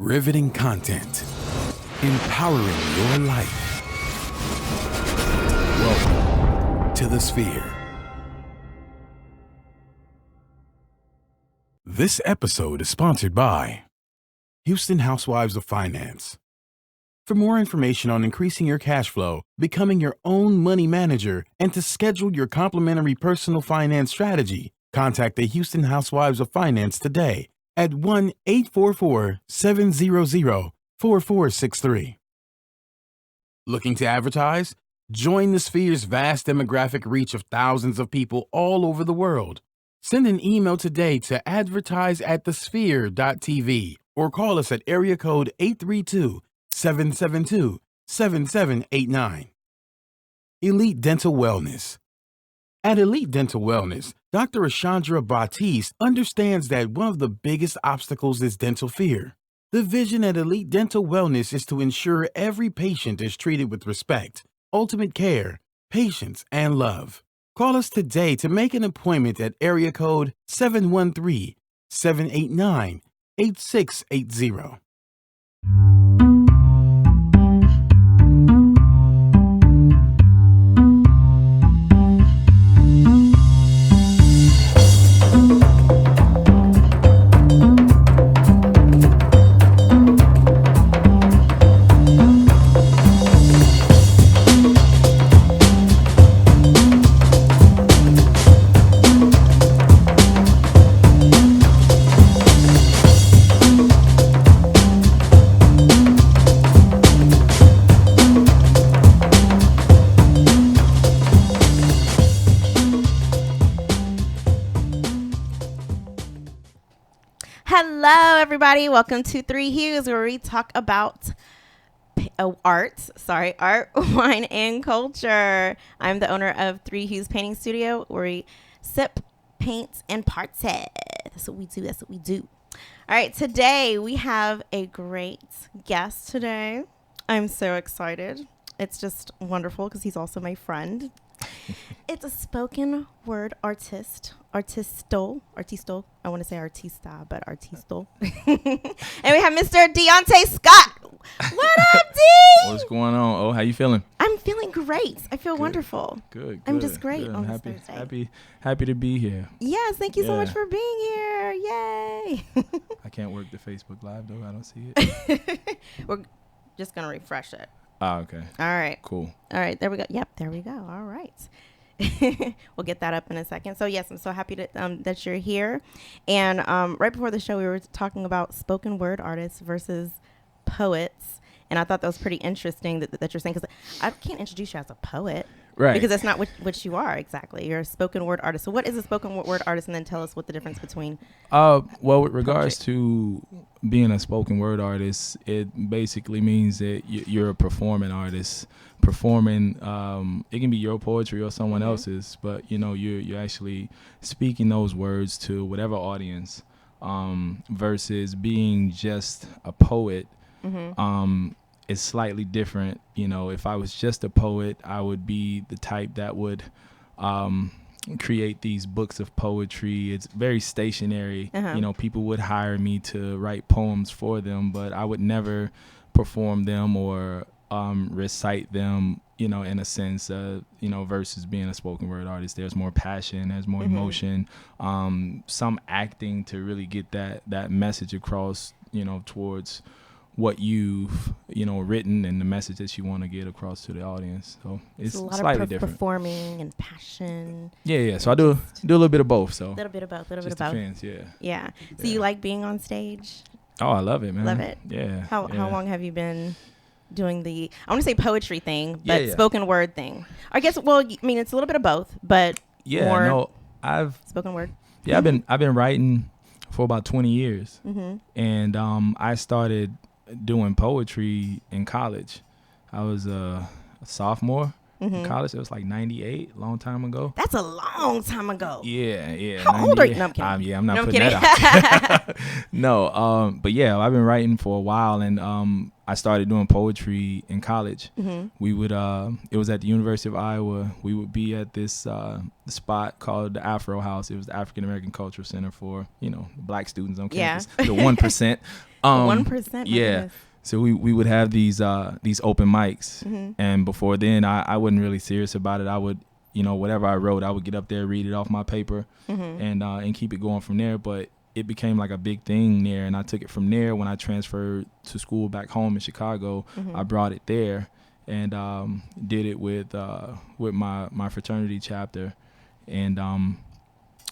Riveting content. Empowering your life. Welcome to The Sphere. This episode is sponsored by Houston Housewives of Finance. For more information on increasing your cash flow, becoming your own money manager, and to schedule your complimentary personal finance strategy, contact the Houston Housewives of Finance today at 1-844-700-4463. Looking to advertise? Join the Sphere's vast demographic reach of thousands of people all over the world. Send an email today to advertise@thesphere.tv or call us at area code 832-772-7789. Elite Dental Wellness. At Elite Dental Wellness, Dr. Ashandra Batiste understands that one of the biggest obstacles is dental fear. The vision at Elite Dental Wellness is to ensure every patient is treated with respect, ultimate care, patience, and love. Call us today to make an appointment at area code 713-789-8680. Hello, everybody. Welcome to Three Hues, where we talk about art, wine, and culture. I'm the owner of Three Hues Painting Studio, where we sip, paint, and party. That's what we do. All right, today we have a great guest today. I'm so excited. It's just wonderful because he's also my friend. It's a spoken word artisto. I want to say artista, but artisto. And we have Mr. Deonte Scott. What up, D? What's going on? Oh, how you feeling? I'm feeling great. I feel wonderful. Good. I'm just great Good. on Happy, this Thursday. happy to be here. Yes, thank you so much for being here. Yay. I can't work the Facebook Live though. I don't see it. We're just gonna refresh it. Ah, okay. All right. Cool. All right, there we go. Yep, there we go. All right. We'll get that up in a second. So yes, I'm so happy that you're here. And right before the show, we were talking about spoken word artists versus poets. And I thought that was pretty interesting that you're saying, because I can't introduce you as a poet. Right. Because that's not what you are exactly. You're a spoken word artist. So what is a spoken word artist? And then tell us what the difference between. Well, with regards to being a spoken word artist, it basically means that you're a performing artist. Performing, it can be your poetry or someone else's, but you're actually speaking those words to whatever audience, versus being just a poet. It's slightly different. If I was just a poet, I would be the type that would create these books of poetry. It's very stationary. People would hire me to write poems for them, but I would never perform them or recite them, in a sense, versus being a spoken word artist. There's more passion, there's more emotion, some acting to really get that message across, towards what you've written and the message that you want to get across to the audience. So it's a lot slightly of different. Performing and passion. Yeah. So I do a little bit of both. So a little bit of both. Depends, Yeah. So you like being on stage? Oh, I love it, man. Love it. Yeah. How long have you been doing the, I want to say poetry thing, but Yeah. spoken word thing? I guess, well, I mean, it's a little bit of both, but more I've spoken word. Yeah, I've been writing for about 20 years. And I started doing poetry in college. I was a sophomore in college. It was like 98, long time ago. That's a long time ago. Yeah. How old are you? No, I'm kidding. I'm not putting that out. No, but yeah, I've been writing for a while, and I started doing poetry in college. Mm-hmm. We would it was at the University of Iowa. We would be at this spot called the Afro House. It was the African American Cultural Center for black students on campus, the 1%. 1%. Yeah. So we would have these open mics, and before then I wasn't really serious about it. I would whatever I wrote, I would get up there, read it off my paper, and keep it going from there. But it became like a big thing there, and I took it from there. When I transferred to school back home in Chicago, I brought it there and did it with my fraternity chapter, and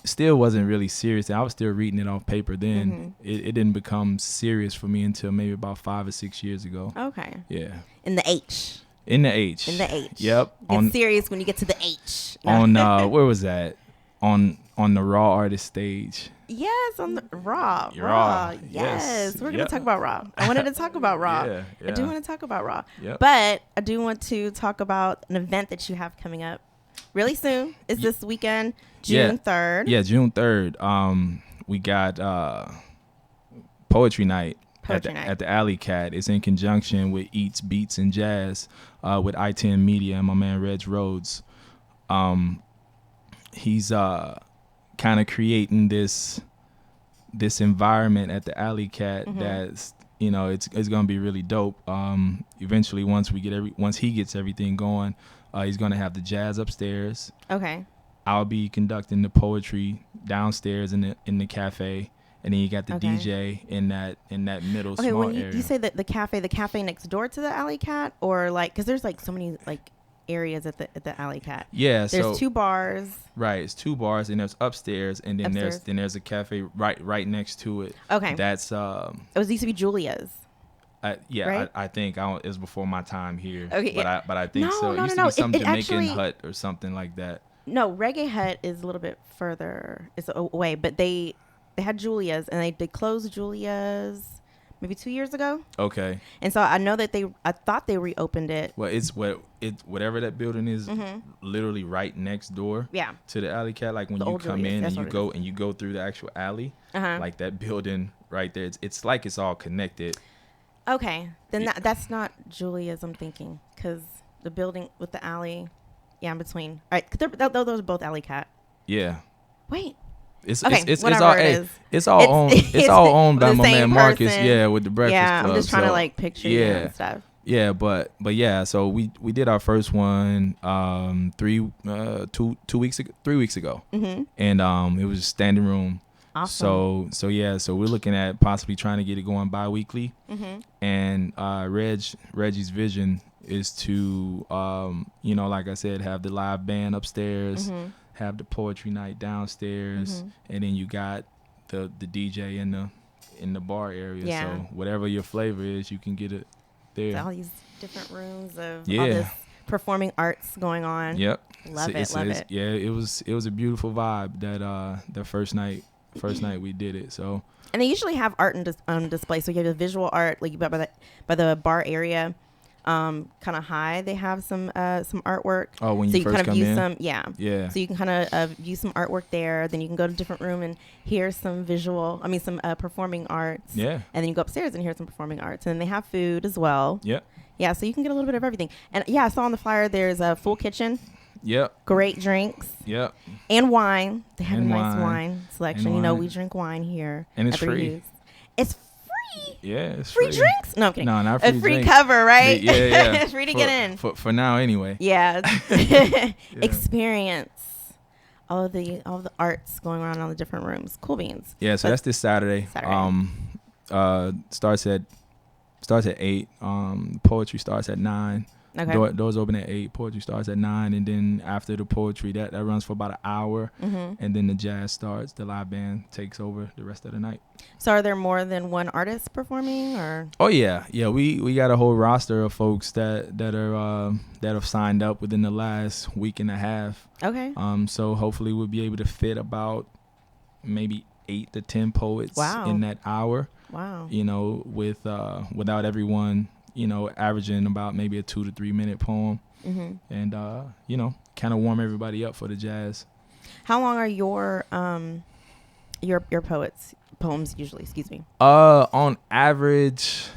still wasn't really serious. I was still reading it off paper then. It didn't become serious for me until maybe about 5 or 6 years ago. Okay. Yeah. In the H. In the H. Yep. Get serious when you get to the H. No. On where was that? On the Raw artist stage. Yes, on the Raw. Raw. Yes. We're going to talk about Raw. I wanted to talk about Raw. Yeah. I do want to talk about Raw. Yep. But I do want to talk about an event that you have coming up really soon. Is this weekend, June 3rd? Yeah, June 3rd. We got Poetry Night. At the Alley Cat. It's in conjunction with Eats, Beats, and Jazz with I-10 Media and my man Reg Rhodes. He's kind of creating this environment at the Alley Cat that's it's gonna be really dope. Eventually, once he gets everything going, he's gonna have the jazz upstairs. Okay. I'll be conducting the poetry downstairs in the cafe. And then you got the DJ in that middle small when area. You say that the cafe next door to the Alley Cat, or like, because there's like so many like areas at the Alley Cat. Yeah, there's 2 bars. Right, it's 2 bars, and there's upstairs, and then there's a cafe right next to it. Okay, that's it used to be Julia's. Right? I think it was before my time here. Okay, but I think so. It used to be some Jamaican hut or something like that. No, Reggae Hut is a little bit further. It's away, but they had Julia's, and they closed Julia's maybe 2 years ago. Okay. And so I know that I thought they reopened it. Well, whatever that building is, literally right next door. Yeah. To the Alley Cat, like when you come in and you go through the actual alley, like that building right there, it's like it's all connected. Okay, then that's not Julia's. I'm thinking because the building with the alley, in between. All right, those are both Alley Cat. Yeah. Wait. It's all owned by my man Marcus. Person. Yeah, with the Breakfast Club. I'm just trying to like picture and stuff. Yeah, but yeah. So we did our first one 3 weeks ago, and it was a standing room. Awesome. So we're looking at possibly trying to get it going bi-weekly, and Reggie's vision is to like I said, have the live band upstairs. Have the poetry night downstairs, and then you got the DJ in the bar area. Yeah. So whatever your flavor is, you can get it there. All these different rooms of all this performing arts going on. Yep. Love it. Yeah, it was a beautiful vibe that the first night we did it. So. And they usually have art on display. So you have the visual art, like by the bar area. Kind of high, they have some artwork. Oh, when you first kind of come view in? Yeah. So you can kind of view some artwork there. Then you can go to a different room and hear some performing arts. Yeah. And then you go upstairs and hear some performing arts. And they have food as well. Yep. Yeah, so you can get a little bit of everything. And I saw on the flyer there's a full kitchen. Yep. Great drinks. Yep. And wine. They have a nice wine selection. We drink wine here. And it's free. It's free. Yeah, it's free drinks? No, I'm kidding. No, not free. A free cover, right? Yeah. It's free to get in. For now, anyway. Yeah. Experience all of the arts going around on the different rooms. Cool beans. Yeah, so that's this Saturday. Starts at 8. Poetry starts at 9. Okay. Doors open at 8. Poetry starts at 9, and then after the poetry, that runs for about an hour, and then the jazz starts. The live band takes over the rest of the night. So, are there more than one artist performing, or? Oh yeah. We got a whole roster of folks that have signed up within the last week and a half. Okay. So hopefully we'll be able to fit about maybe 8 to 10 poets in that hour. Wow. Without everyone. Averaging about maybe a 2 to 3 minute poem, and kind of warm everybody up for the jazz. How long are your poems usually? Excuse me. On average,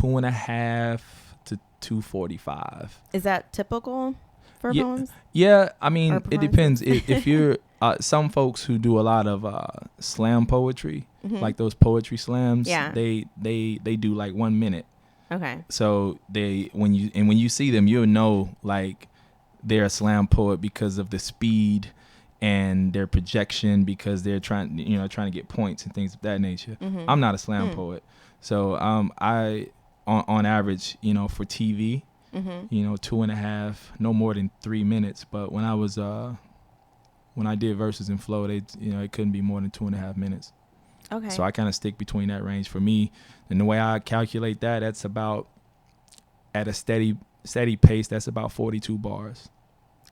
2.5 to 2:45. Is that typical for Yeah, poems? yeah. I mean, Or it depends. If you're some folks who do a lot of slam poetry, like those poetry slams, Yeah. they do like 1 minute. Okay. So when you see them, you'll know like they're a slam poet because of the speed and their projection, because they're trying to get points and things of that nature. I'm not a slam poet, so I on average, for TV, 2.5, no more than 3 minutes. But when I did verses and flow, it couldn't be more than 2.5 minutes. Okay. So I kind of stick between that range for me. And the way I calculate that, that's about, at a steady pace, that's about 42 bars.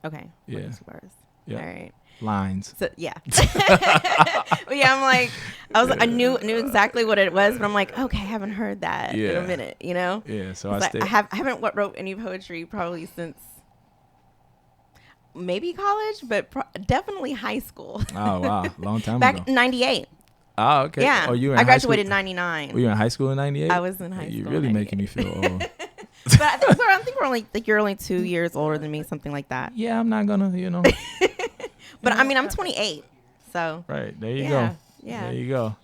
Okay. Yeah. 42 bars. Yeah. All right. Lines. So yeah. But yeah, I'm like, I knew exactly what it was, but I'm like, okay, I haven't heard that in a minute, Yeah. So I haven't wrote any poetry probably since maybe college, but definitely high school. Oh wow, long time Back ago. in '98. Oh okay. Yeah. Oh, you were in I high graduated in school? '99. Were you in high school in '98? I was in high school. You're really making me feel old. But I think we're only you're only 2 years older than me, something like that. Yeah, I'm not gonna, But I mean, I'm 28, so. Right, there you Yeah, go. yeah. There you go.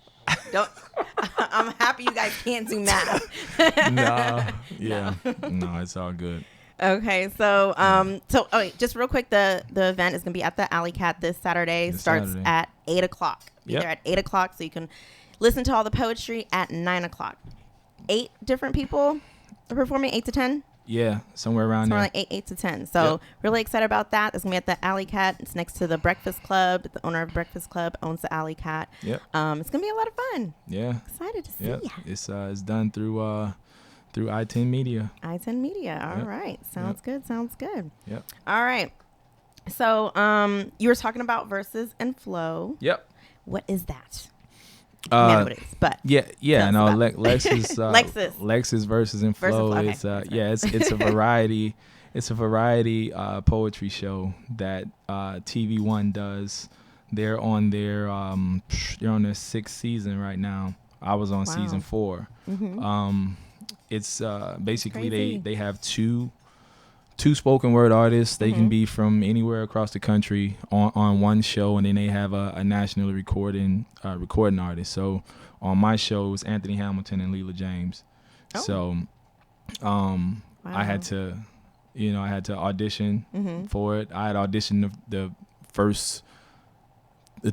Don't. I'm happy you guys can't do math. No, yeah. No, it's all good. Okay, so just real quick, the event is gonna be at the Alley Cat this Saturday. Starts at 8:00. Be there at 8:00, so you can listen to all the poetry at 9:00. 8 different people are performing, 8 to 10. Yeah, somewhere around there. Like 8 to 10. So really excited about that. It's gonna be at the Alley Cat. It's next to the Breakfast Club. The owner of Breakfast Club owns the Alley Cat. Yep. It's gonna be a lot of fun. Yeah. Excited to see Yeah. ya. It's done through I-10 Media. I-10 Media. All right. Sounds good. Sounds good. Yep. All right. So you were talking about verses and flow. Yep. What is that? I know what it is, but yeah. No, tell us Lexus. Lexus verses and flow. Okay. It's a variety. It's a variety poetry show that TV One does. They're on their 6th season right now. I was on season 4. It's basically they have two spoken word artists. They can be from anywhere across the country on one show, and then they have a nationally recording artist. So on my show it was Anthony Hamilton and Leela James. So I had to audition for it. I had auditioned the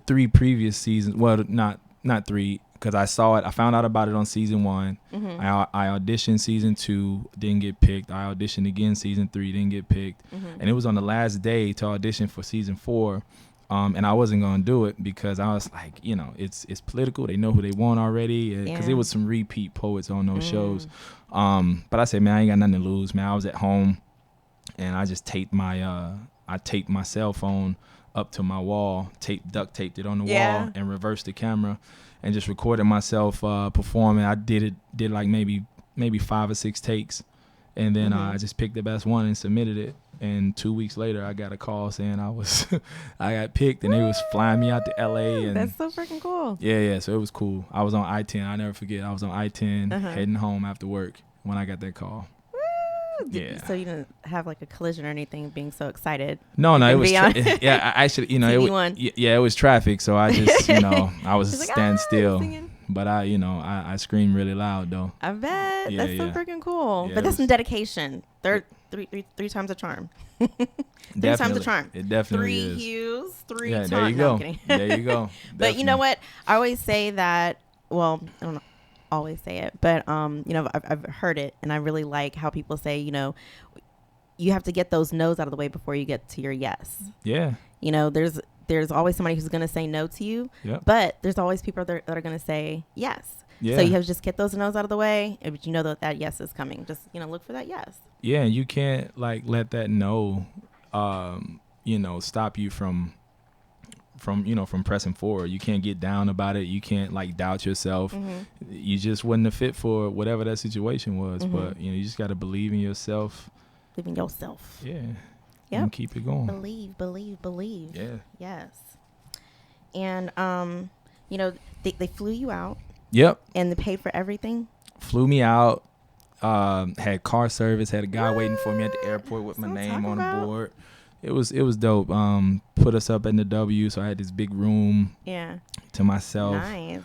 3 previous seasons. Well, not 3. Because I saw it, I found out about it on season 1. I auditioned season 2, didn't get picked. I auditioned again season 3, didn't get picked. And it was on the last day to audition for season 4, and I wasn't gonna do it because I was like, it's political. They know who they want already. Because it was some repeat poets on those shows. But I said, man, I ain't got nothing to lose, man. I was at home, and I just taped my cell phone up to my wall, duct taped it on the wall, and reversed the camera. And just recorded myself performing. I did like maybe 5 or 6 takes, and then I just picked the best one and submitted it. And 2 weeks later, I got a call saying I got picked, and they was flying me out to LA. And that's so freaking cool. Yeah. So it was cool. I was on I-10. I never forget. I was on I-10 heading home after work when I got that call. Yeah. So you didn't have like a collision or anything, being so excited? No, it was actually, it was traffic, so I just, I was standing still. But I screamed really loud though. I bet. That's so freaking cool. Yeah, but that's some dedication. Three times a charm. 3 times a charm. It definitely 3 is. hues, 3 times. There you go. There you go. But you know what? I always say that. Well, I don't know. Always say it, but I've heard it, and I really like how people say, you have to get those no's out of the way before you get to your yes. Yeah. There's always somebody who's going to say no to you, but there's always people that are going to say yes. Yeah. So you have to just get those no's out of the way, but you know that yes is coming. Just look for that yes. Yeah, and you can't let that no, stop you from pressing forward. You can't get down about it. You can't doubt yourself. You just wasn't a fit for whatever that situation was. But you just got to believe in yourself. Believe in yourself. Yeah. Yep. And keep it going. Believe. Yeah. Yes. And they flew you out. Yep. And they paid for everything. Flew me out. Had car service. Had a guy waiting for me at the airport with my name on the board. It was dope. Put us up in the W, so I had this big room to myself. Nice.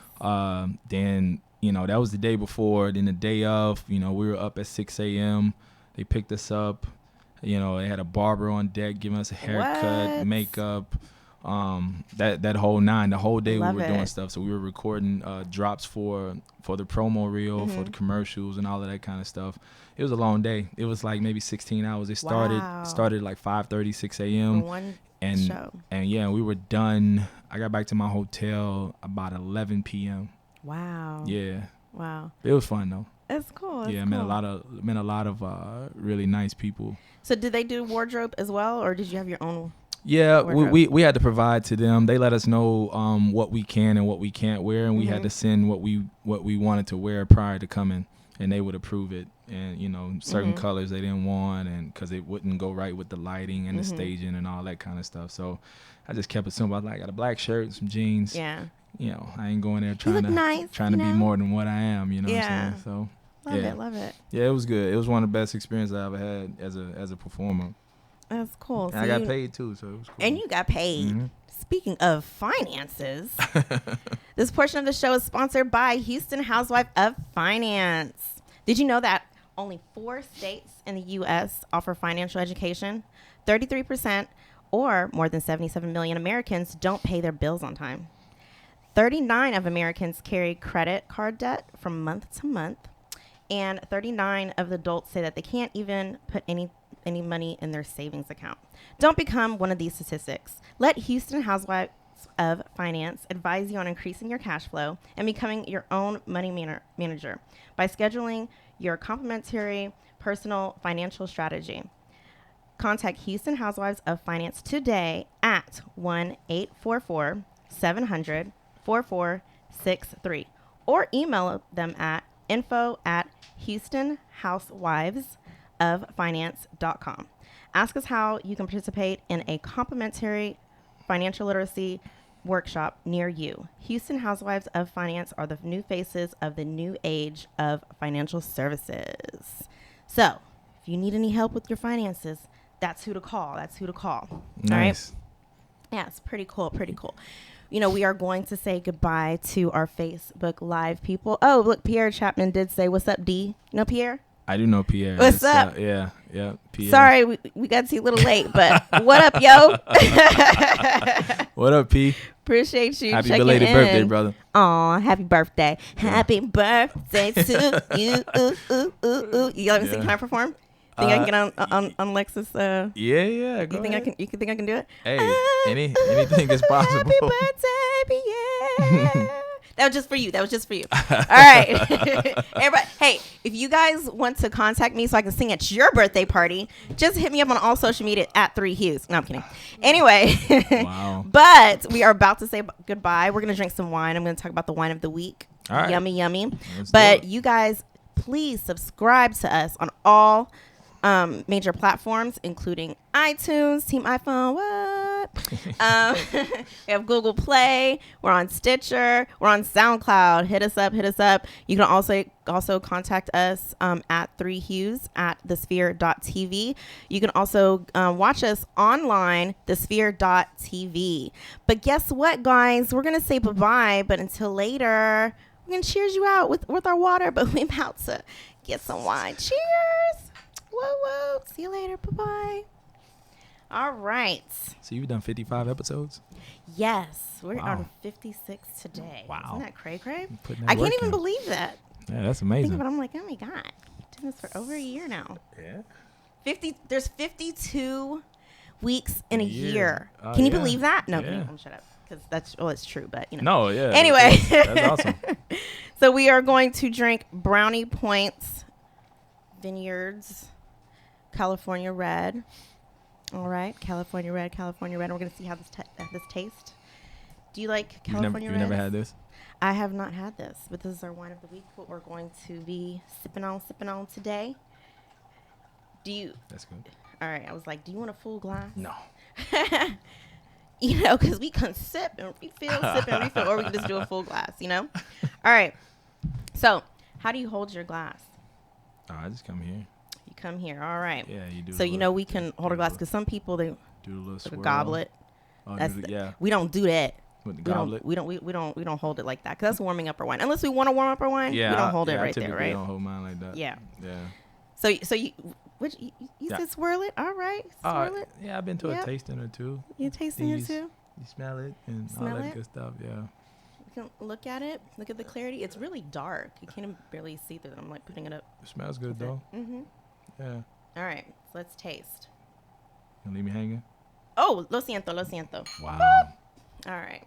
Then, that was the day before. Then the day of, we were up at 6 a.m. They picked us up. They had a barber on deck giving us a haircut, makeup, that whole nine. The whole day we were doing stuff. So we were recording drops for the promo reel, for the commercials and all of that kind of stuff. It was a long day. It was like maybe 16 hours. It started like 5:30, 6 a.m. For one show. And we were done. I got back to my hotel about 11 p.m. Wow. Yeah. Wow. It was fun though. That's cool. I met a lot of really nice people. So did they do wardrobe as well, or did you have your own? Yeah, we had to provide to them. They let us know what we can and what we can't wear, and we had to send what we wanted to wear prior to coming, and they would approve it. And certain colors they didn't want, and because it wouldn't go right with the lighting and the staging and all that kind of stuff. So I just kept it simple. I was like, I got a black shirt, some jeans. Yeah. I ain't going there trying to be more than what I am. What I'm saying? So love it. Yeah, it was good. It was one of the best experiences I ever had as a performer. That's cool. And I got paid too, so it was cool. And you got paid. Speaking of finances, this portion of the show is sponsored by Houston Housewife of Finance. Did you know that only 4 states in the U.S. offer financial education? 33%, or more than 77 million Americans, don't pay their bills on time. 39 of Americans carry credit card debt from month to month, and 39 of the adults say that they can't even put any money in their savings account. Don't become one of these statistics. Let Houston Housewives of Finance advise you on increasing your cash flow and becoming your own money manager by scheduling your complimentary personal financial strategy. Contact Houston Housewives of Finance today at 1-844-700-4463 or email them at info@houstonhousewivesoffinance.com. Ask us how you can participate in a complimentary financial literacy workshop near you. Houston Housewives of Finance are the new faces of the new age of financial services. So, if you need any help with your finances, that's who to call. Nice. All right? Yeah, it's pretty cool. We are going to say goodbye to our Facebook Live people. Oh, look, Pierre Chapman did say, "What's up, D?" You know Pierre? I do know Pierre. What's up? Yeah, Pierre. Sorry, we got to you a little late, but what up, yo? What up, P? Appreciate you. Happy belated birthday, brother. Aw, happy birthday. Yeah. Happy birthday to you. Ooh, ooh, ooh, ooh. You let me sing? Can I perform? Think I can get on Lexus? Yeah. You think I can do it? Hey, anything is possible. Happy birthday, Pierre. That was just for you. All right. Everybody, hey, if you guys want to contact me so I can sing at your birthday party, just hit me up on all social media at 3Hues. No, I'm kidding. Anyway. Wow. But we are about to say goodbye. We're going to drink some wine. I'm going to talk about the wine of the week. All right. Yummy. But you guys, please subscribe to us on all major platforms, including iTunes, Team iPhone, we have Google Play. We're on Stitcher. We're on SoundCloud. Hit us up. You can also contact us at 3Hues at thesphere.tv. You can also watch us online, thesphere.tv. But guess what, guys? We're going to say bye-bye, but until later, we're going to cheers you out with our water, but we're about to get some wine. Cheers! Whoa. See you later. Bye-bye. All right. So you've done 55 episodes? Yes. We're on 56 today. Wow. Isn't that cray-cray? I can't even believe that. Yeah, that's amazing. But I'm like, oh my God. I've done this for over a year now. Yeah. There's 52 weeks in a year. Can you believe that? No, shut up. Because it's true, but No, yeah. Anyway. That's awesome. So we are going to drink Brownie Points Vineyards California Red. All right, California Red. We're going to see how this tastes. Do you like California Red? You've never had this? I have not had this, but this is our wine of the week, what we're going to be sipping on today. That's good. All right, I was like, do you want a full glass? No. Because we can sip and refill, or we can just do a full glass, All right. So, how do you hold your glass? Oh, I just come here. You come here. All right. Yeah, you do. So we can hold a glass because some people they do a little like swirl. a goblet. Oh, That's yeah. We don't do that. With the We goblet. don't hold it like that because that's warming up our wine. Unless we want to warm up our wine, we don't hold it right there, right? Don't hold mine like that. Yeah. Yeah. So you said swirl it. All right, swirl it. Yeah, I've been to a tasting or two. You tasting it too? You smell it and Smell all that it? good stuff. Yeah. You can look at it. Look at the clarity. It's really dark. You can't barely see through it. I'm like putting it up. It smells good though. Mhm. Yeah. All right, so let's taste. You leave me hanging? Oh, lo siento. Wow. All right.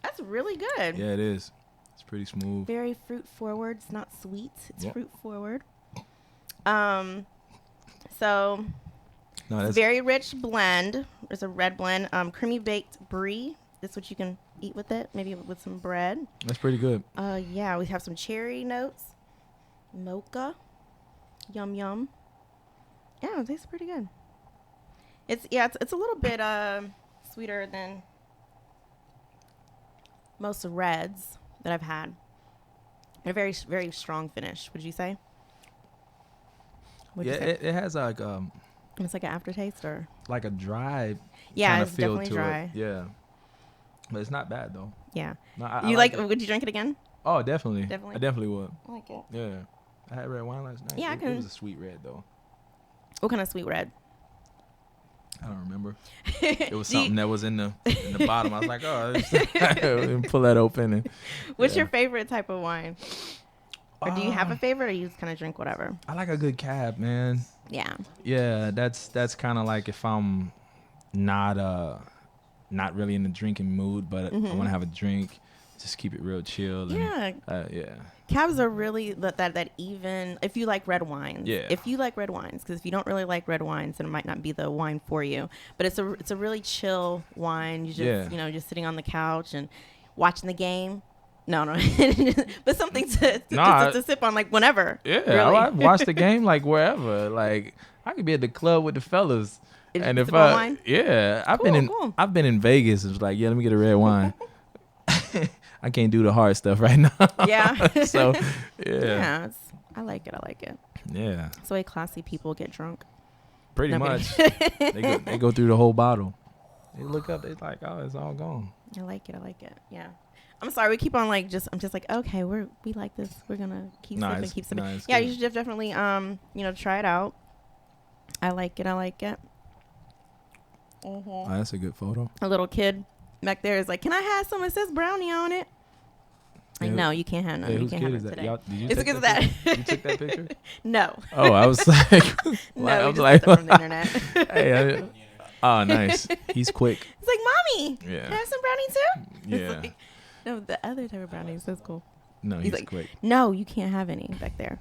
That's really good. Yeah, it is. It's pretty smooth. Very fruit forward. It's not sweet. It's fruit forward. So No, it's that's very rich blend. There's a red blend. Creamy baked brie. That's what you can eat with it. Maybe with some bread. That's pretty good. Yeah, we have some cherry notes. Mocha. Yum yum. Yeah, it tastes pretty good. It's a little bit sweeter than most reds that I've had. A very very strong finish. Would you say? Yeah, it has like It's like an aftertaste, or like a dry yeah, kind it's of feel definitely to dry. it. Yeah, but it's not bad though. Yeah. No, I You like like? it. Would you drink it again? Oh, definitely. Definitely? I definitely would. I like it. Yeah, I had red wine last night. Yeah, It was a sweet red though. What kind of sweet red? I don't remember. It was something that was in the bottom. I was like, oh, and pull that open. And, What's your favorite type of wine? Or do you have a Um, favorite, or you just kind of drink whatever? I like a good cab, man. Yeah. Yeah, that's kind of like if I'm not really in the drinking mood, but I want to have a drink, just keep it real chill. And, Yeah. yeah. Cabs are really that even. If you like red wines. Yeah. If you like red wines, because if you don't really like red wines, then it might not be the wine for you. But it's a really chill wine. You just just sitting on the couch and watching the game. No, but something to sip on like whenever. Yeah, really. I watch the game like wherever. Like I could be at the club with the fellas, and if sip on wine? Cool. I've been in Vegas. It's like, yeah, let me get a red wine. I can't do the hard stuff right now. Yeah. So yeah, I like it. Yeah. It's the way classy people get drunk. Pretty No, I'm much. they go through the whole bottle. They look up. They're like, oh, it's all gone. I like it. Yeah. I'm sorry. We keep on I'm just like, okay, we like this. We're gonna keep sipping. Nice. Yeah, you should definitely try it out. I like it. Oh, that's a good photo. A little kid back there is like, can I have some? It says brownie on it. Like, no, you can't have none. Hey, You whose can't kid have is it that? today. Did you It's take because of that that. picture? You took that picture? No. Oh, I was like, No, I we was just like, got that from the internet. hey, oh, nice. He's quick. It's like, mommy, Yeah. can I have some brownie too? Yeah. It's like, no, the other type of brownies. That's cool. No, He's he's like, quick. No, you can't have any back there.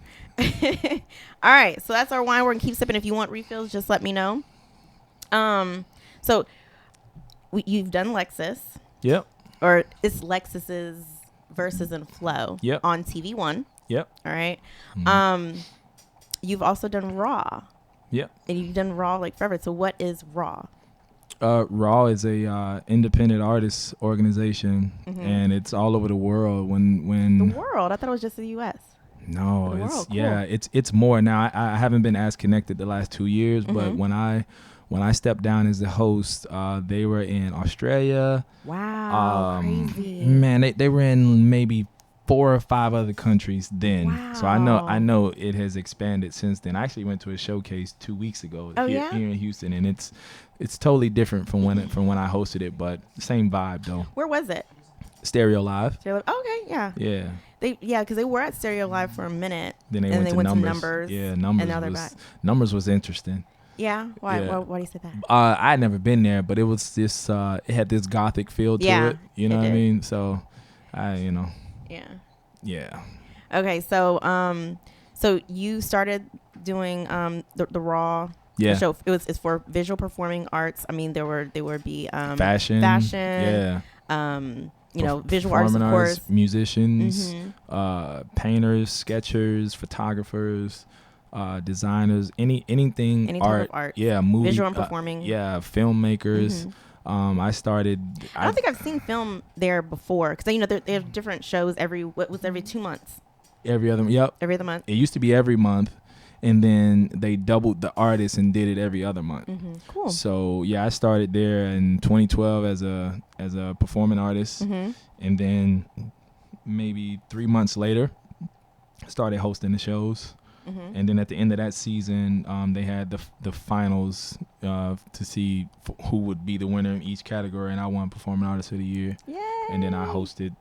All right, so that's our wine. We're gonna keep sipping. If you want refills, just let me know. So you've done Lexus, Yep. or it's Lexus's Versus and Flow on TV One. Yep. All right. Mhm. You've also done Raw. Yep. And you've done Raw like forever. So what is Raw? Raw is a independent artist organization, and it's all over the world. When The world? I thought it was just the U.S. No, The it's world, cool. it's more now. I haven't been as connected the last 2 years, but when I stepped down as the host, they were in Australia. Wow, crazy. Man, they were in maybe 4 or 5 other countries then. Wow. So I know it has expanded since then. I actually went to a showcase 2 weeks ago here in Houston, and it's totally different from when I hosted it, but same vibe though. Where was it? Stereo Live. Stereo Live. Okay, yeah. Yeah. Because they were at Stereo Live for a minute. Then they and went to numbers. to Numbers. Yeah, numbers. And now they're back. Numbers was interesting. Yeah. Why? Yeah. Why do you say that? I had never been there, but it was this. It had this gothic feel to it. You know what I mean? So, Yeah. Yeah. Okay, so you started doing the Raw. Yeah. Show. It's for visual performing arts. I mean, there would be Fashion. Yeah. Visual artists, of course. Musicians, painters, sketchers, photographers, designers, anything Any type art. of art. Yeah, movie. Visual and performing. Yeah, filmmakers. I started. I don't think I've seen film there before because they have different shows every 2 months. Every other. Yep. Every other month. It used to be every month, and then they doubled the artists and did it every other month. Mm-hmm. Cool. So yeah, I started there in 2012 as a performing artist, Mm-hmm. and then maybe 3 months later, started hosting the shows. Mm-hmm. And then at the end of that season, they had the finals to see who would be the winner in each category, and I won Performing Artist of the Year. Yay. And then I hosted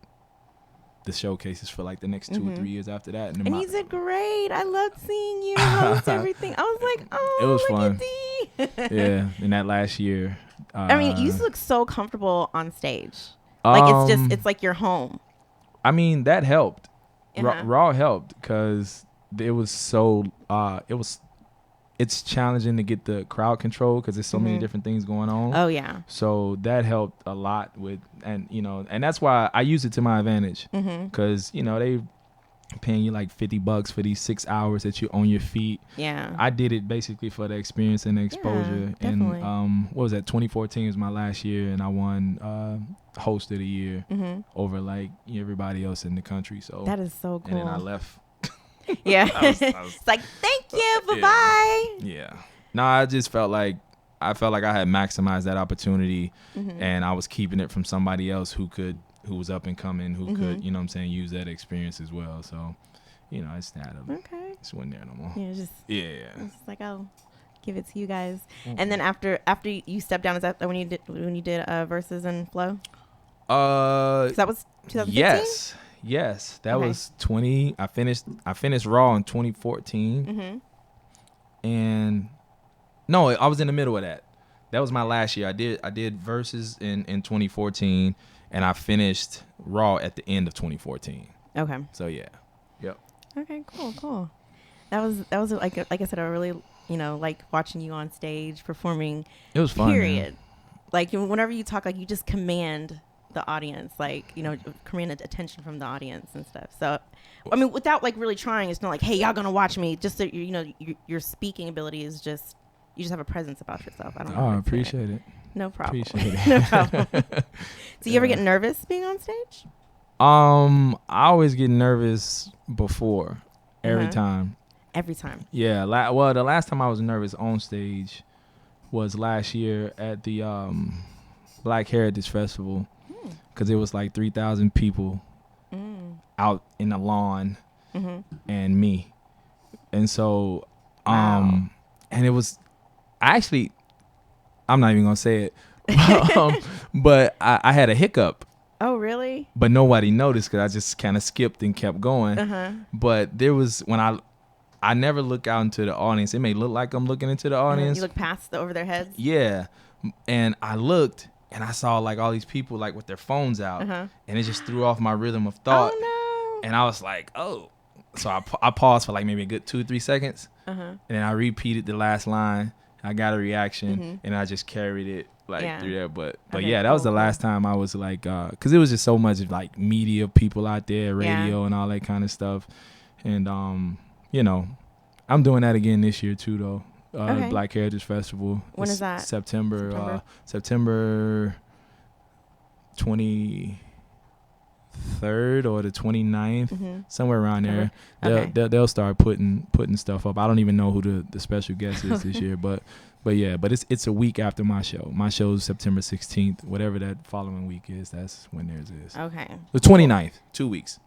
the showcases for like the next 2 or 3 years after that. And you did great. I loved seeing you host everything. I was like, oh, it was look fun. at D. Yeah, in that last year. I mean, you used to look so comfortable on stage. Like it's like your home. I mean, that helped. Uh-huh. Raw helped because it was so it's challenging to get the crowd control because there's so many different things going on. Oh yeah. So that helped a lot with, and that's why I use it to my advantage because they paying you like $50 for these 6 hours that you're on your feet. Yeah. I did it basically for the experience and the exposure. Yeah, and definitely. What was that? 2014 was my last year, and I won host of the year over like everybody else in the country. So that is so cool. And then I left. Yeah. I was, it's like, thank you. Bye-bye. Yeah. No, I just felt like I had maximized that opportunity and I was keeping it from somebody else who was up and coming, who could, use that experience as well. So, I just had to. Okay. Just wasn't there no more. Yeah. It's like, I'll give it to you guys. And then after you stepped down, is that when you did Versus and Flow? So that was 2015? Yes, that was 20. I finished Raw in 2014, and no, I was in the middle of that. That was my last year. I did Versus in 2014, and I finished Raw at the end of 2014. Okay. So yeah, yep. Okay, cool. That was like I said, I really like watching you on stage performing. It was fun. Period. Man. Like whenever you talk, like you just command the audience, like command attention from the audience and stuff. So I mean, without like really trying, it's not like, hey, y'all gonna watch me. Just so your speaking ability is just, you just have a presence about yourself. I don't know. I appreciate it. No problem. Appreciate it. No problem. Do you ever get nervous being on stage? I always get nervous before every time. Every time. Yeah. The last time I was nervous on stage was last year at the Black Heritage Festival. Because it was like 3,000 people out in the lawn and me. And so, and it was, I'm not even going to say it, but I had a hiccup. Oh, really? But nobody noticed because I just kind of skipped and kept going. But there was, when I never look out into the audience. It may look like I'm looking into the audience. You look past over their heads? Yeah. And I looked. And I saw like all these people like with their phones out, and it just threw off my rhythm of thought. Oh no! And I was like, oh. So I paused for like maybe a good 2 or 3 seconds, and then I repeated the last line. I got a reaction, and I just carried it like through there. But yeah, that was the last time I was like, because it was just so much like media people out there, radio and all that kind of stuff, and I'm doing that again this year too though. Black Heritage Festival. When is that? September 23rd or the 29th, somewhere around there. They'll start putting stuff up. I don't even know who the special guest is this year, but it's a week after my show. My show is September 16th. Whatever that following week is, that's when theirs is. Okay. The 29th, 2 weeks.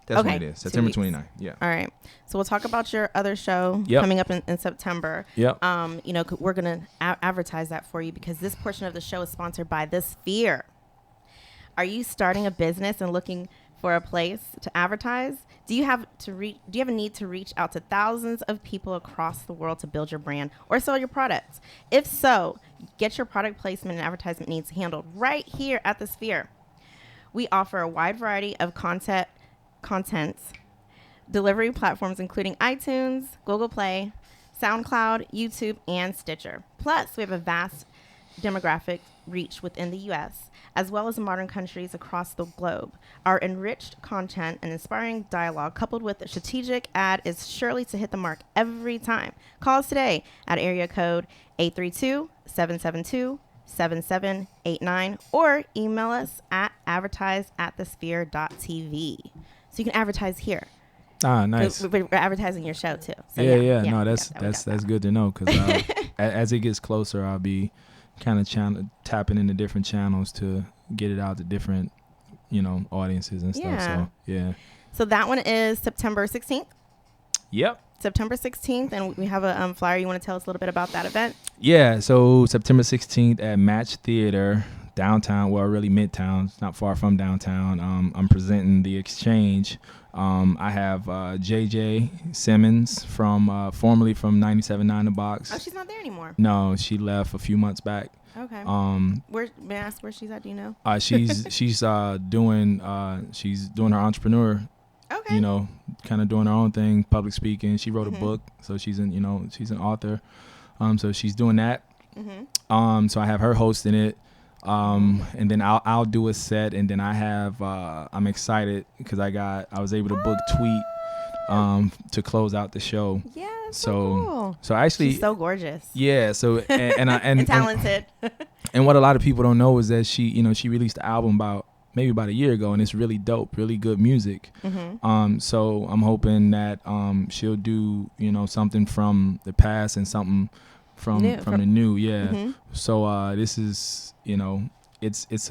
That's okay. what it is. September 29th. Yeah. All right. So we'll talk about your other show coming up in September. Yep. We're going to advertise that for you because this portion of the show is sponsored by The Sphere. Are you starting a business and looking for a place to advertise? Do you have a need to reach out to thousands of people across the world to build your brand or sell your products? If so, get your product placement and advertisement needs handled right here at The Sphere. We offer a wide variety of contents, delivery platforms including iTunes, Google Play, SoundCloud, YouTube, and Stitcher. Plus, we have a vast demographic reach within the U.S., as well as in modern countries across the globe. Our enriched content and inspiring dialogue, coupled with a strategic ad, is surely to hit the mark every time. Call us today at area code 832-772 888-334-7789 or email us at advertise@thesphere.tv. So you can advertise here. Ah, nice. We're advertising your show too. So Yeah. No, we that's got that. that's good to know, because as it gets closer, I'll be kind of tapping into different channels to get it out to different, audiences and stuff. Yeah. So yeah. So that one is September 16th. Yep. September 16th, and we have a flyer. You want to tell us a little bit about that event? Yeah. So September 16th at Match Theater, downtown. Well, really Midtown. It's not far from downtown. I'm presenting The Exchange. I have JJ Simmons from formerly from 97.9 The Box. Oh, she's not there anymore. No, she left a few months back. Okay. Where, may I ask where she's at? Do you know? She's doing her entrepreneur. Okay. Kind of doing her own thing, public speaking. She wrote a book, so she's an author. So she's doing that. So I have her hosting it. And then I'll do a set, and then I have I'm excited because I was able to book Tweet to close out the show. Yeah, so cool. So actually, she's so gorgeous. Yeah. So and talented. And what a lot of people don't know is that she released the album about a year ago, and it's really dope, really good music. So I'm hoping that she'll do something from the past and something from the new. Yeah. So this is it's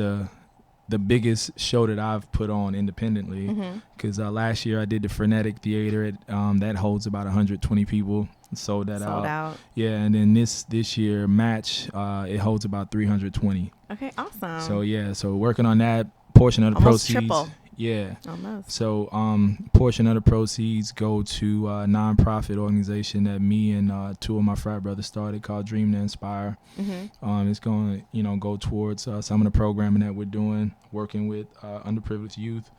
the biggest show that I've put on independently, because last year I did the Frenetic Theater. That holds about 120 people. Sold out. Yeah, and then this year Match, it holds about 320. Okay, awesome. So yeah, so working on that. Portion of the almost proceeds. Triple. Yeah. Almost. So portion of the proceeds go to a nonprofit organization that me and two of my frat brothers started called Dream to Inspire. It's going to go towards some of the programming that we're doing, working with underprivileged youth,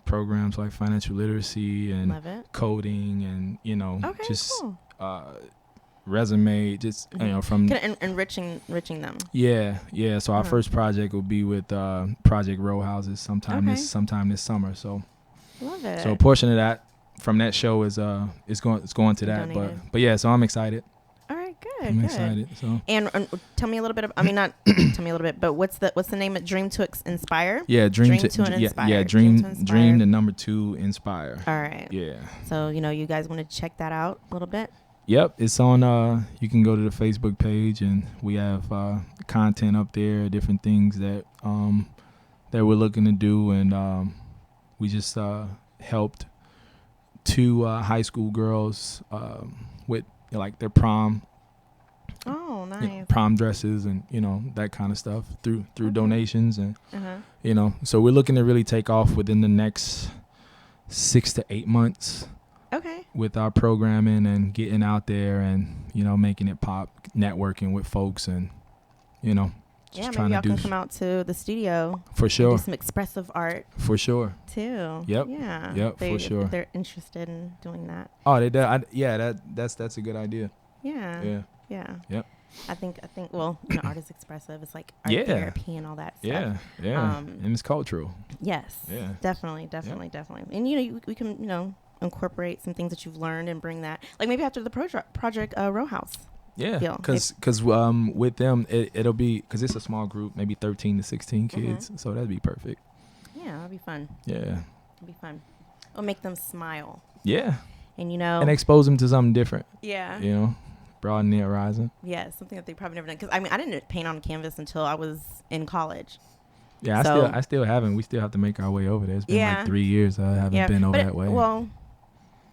programs like financial literacy and coding and cool. Resume, just from kind of enriching them. Yeah. So our first project will be with Project Row Houses sometime this summer. So love it. So a portion of that from that show is going to that. Donated. But yeah, so I'm excited. All right, good. I'm excited. So and tell me a little bit. Not tell me a little bit, but what's the name of Dream to Inspire? Yeah, Dream to Inspire. Yeah, Dream the number 2 Inspire. All right. Yeah. So you guys want to check that out a little bit? Yep, it's on. You can go to the Facebook page, and we have content up there, different things that we're looking to do, and we just helped 2 high school girls with their prom. Oh, nice. Prom dresses and that kind of stuff through donations, and so we're looking to really take off within the next 6 to 8 months. Okay. With our programming and getting out there and making it pop, networking with folks, and just maybe y'all can come out to the studio for sure. Do some expressive art for sure too. Yep. Yeah. Yep. For sure. If they're interested in doing that. Oh, they that's a good idea. Yeah. Yep. I think well, art is expressive. It's like art therapy and all that stuff. Yeah. And it's cultural. Yes. Yeah. Definitely. And we can incorporate some things that you've learned and bring that, like maybe after the project Row House. Yeah, because with them it'll be, because it's a small group, maybe 13 to 16 kids, so that'd be perfect. Yeah, that'd be fun. Yeah, it'd be fun. It'll make them smile. Yeah, and and expose them to something different. Yeah, broaden the horizon. Yeah, something that they probably never done. Because I didn't paint on canvas until I was in college. Yeah, I still haven't. We still have to make our way over there. It's been like 3 years I haven't been over that way. Well,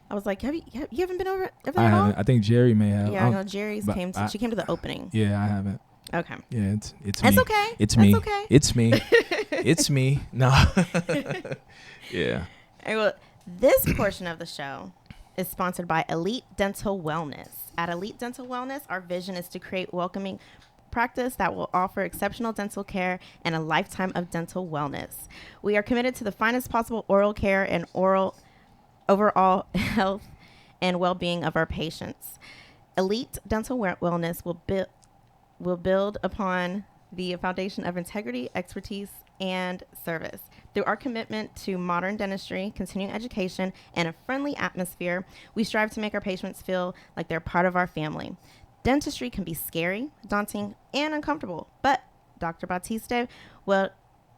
I was like, you haven't been over there? I haven't. I think Jerry may have. Yeah, I know Jerry's came. She came to the opening. Yeah, I haven't. Okay. Yeah, it's That's me. okay. It's That's me. Okay. It's me. It's me. No. Yeah. All right, well, this portion of the show is sponsored by Elite Dental Wellness. At Elite Dental Wellness, our vision is to create welcoming practice that will offer exceptional dental care and a lifetime of dental wellness. We are committed to the finest possible oral care and overall health and well-being of our patients. Elite Dental Wellness will build upon the foundation of integrity, expertise, and service. Through our commitment to modern dentistry, continuing education, and a friendly atmosphere, we strive to make our patients feel like they're part of our family. Dentistry can be scary, daunting, and uncomfortable, but Dr. Batiste will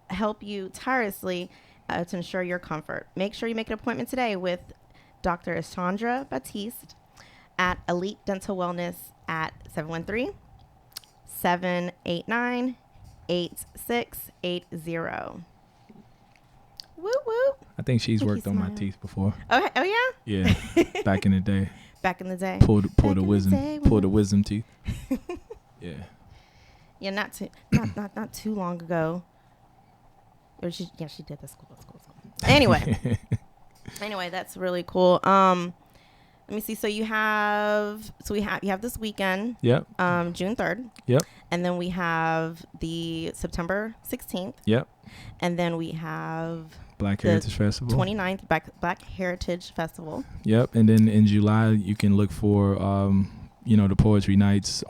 help you tirelessly to ensure your comfort. Make sure you make an appointment today with Dr. Chandra Batiste at Elite Dental Wellness at 713-789-8680. Woo woo. I think she's Think worked he's on my smiling. teeth before. Oh yeah. Yeah, back in the day. Back in the day. Pull Back the in the wisdom, day pull when- the wisdom teeth. Yeah. Yeah, not too long ago. Or she did the school. Anyway, that's really cool. Let me see. So you have this weekend, Yep. June 3rd. Yep. And then we have the September 16th. Yep. And then we have Black the Heritage Festival. 29th Black Heritage Festival. Yep. And then in July, you can look for, the poetry nights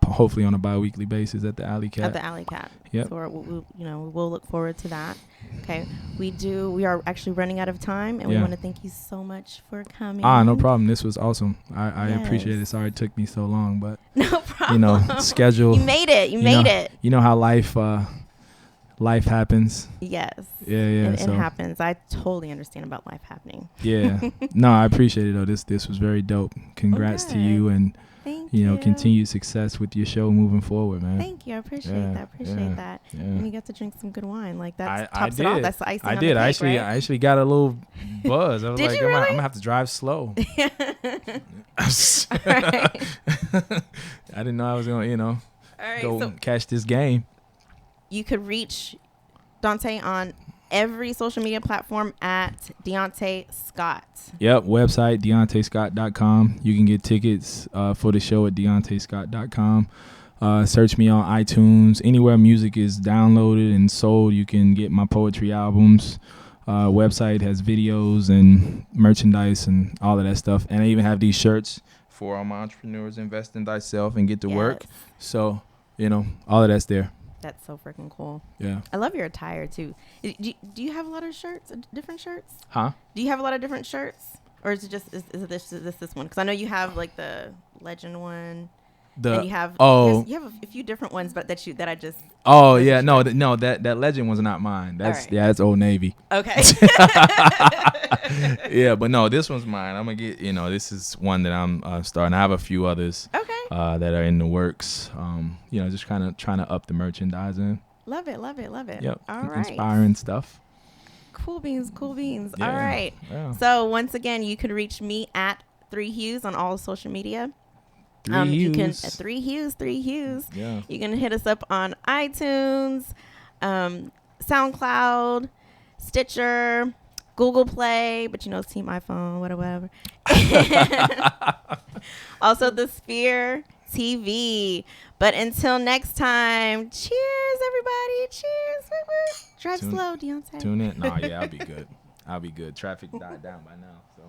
hopefully on a bi-weekly basis at the Alley Cat. At the Alley Cat. Yep. So we'll look forward to that. Okay. We are actually running out of time, and we Yeah. want to thank you so much for coming. No problem. This was awesome. I appreciate it. Sorry it took me so long, but No problem. schedule. You made it. You made it. You know how life happens. Yes. Yeah. It So happens. I totally understand about life happening. yeah. No, I appreciate it though. This was very dope. Congrats to you, and Thank you. continued success with your show moving forward, man. Thank you. I appreciate Yeah, that. Appreciate that. Yeah. And you got to drink some good wine. Like that I tops it off. did. That's the icing I on did. the I cake, right? actually got a little buzz. I was Did like, you I'm really? gonna have to drive slow. Alright. I didn't know I was gonna, All right. go So catch this game. you could reach Deonte on every social media platform at Deonte Scott. Yep, website DeonteScott.com. You can get tickets for the show at DeonteScott.com. Search me on iTunes. Anywhere music is downloaded and sold, you can get my poetry albums. Website has videos and merchandise and all of that stuff. And I even have these shirts for all my entrepreneurs. Invest in thyself and get to work. Yes. So, all of that's there. That's so freaking cool. Yeah. I love your attire too. Do you have a lot of shirts, different shirts? Huh? Do you have a lot of different shirts, or is it just is this one? Because I know you have like the legend one, and you have you have a few different ones, but that I just yeah, that legend was not mine. That's right. that's Old Navy. okay. Yeah, but no, this one's mine. I'm gonna get this is one that I'm starting. I have a few others Okay. that are in the works. Just kind of trying to up the merchandising. Love it. Yep. All right. Inspiring stuff. Cool beans. Yeah. All right. Yeah. So once again, you can reach me at 3 Hues on all social media. Three You can Hues. 3 Hues. Yeah. You can hit us up on iTunes, SoundCloud, Stitcher, Google Play, but it's Team iPhone, whatever. Also the Sphere TV. But until next time, cheers, everybody. Cheers. Woo, woo. Drive slow, Deonte. Tune in. No, yeah, I'll be good. Traffic died down by now, so.